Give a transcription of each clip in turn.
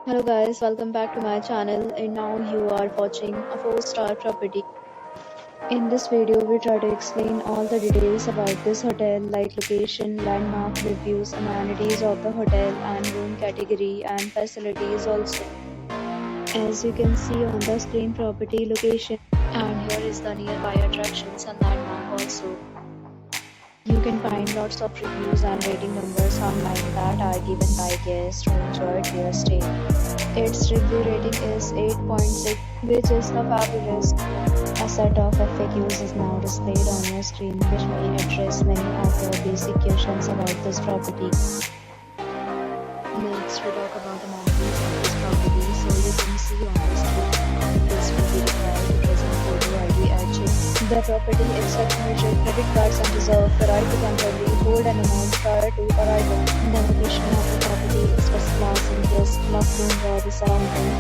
Hello guys, welcome back to my channel and now you are watching a 4-star property. In this video, we try to explain all the details about this hotel like location, landmark, reviews, amenities of the hotel and room category and facilities also. As you can see on the screen, property location, and here is the nearby attractions and landmark also. You can find lots of reviews and rating numbers online that are given by guests who enjoyed their stay. Its review rating is 8.6, which is the fabulous. A set of FAQs is now displayed on your screen, which may address many of your basic questions about this property. Next, we talk about amenities of this property. So you can see on the screen, this will be required to present photo ID and check. The property accepts major credit cards and reserves the right to temporarily hold an amount prior to arrival. The location of the property is first class in guest locked or the surrounding.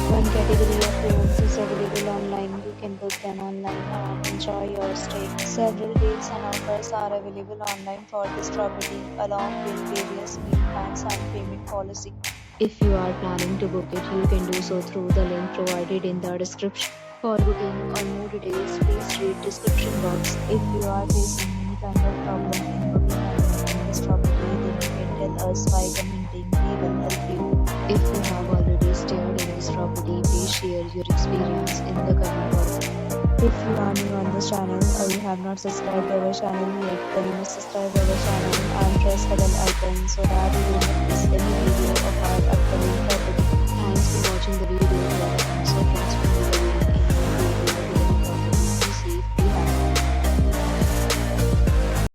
One category of rooms is available online. You can book them online and enjoy your stay. Several deals and offers are available online for this property, along with various meal plans and payment policy. If you are planning to book it, you can do so through the link provided in the description. For booking or more details, please read description box. If you are facing any kind of problem in booking or renting this property, then you can tell us by commenting. We will help you. If you have already stayed in this property, please share your experience in the comment box. If you are new on this channel or you have not subscribed our channel yet, then you must subscribe our channel and press the bell icon so that you will not miss any video of our upcoming property. Thanks for watching the video. So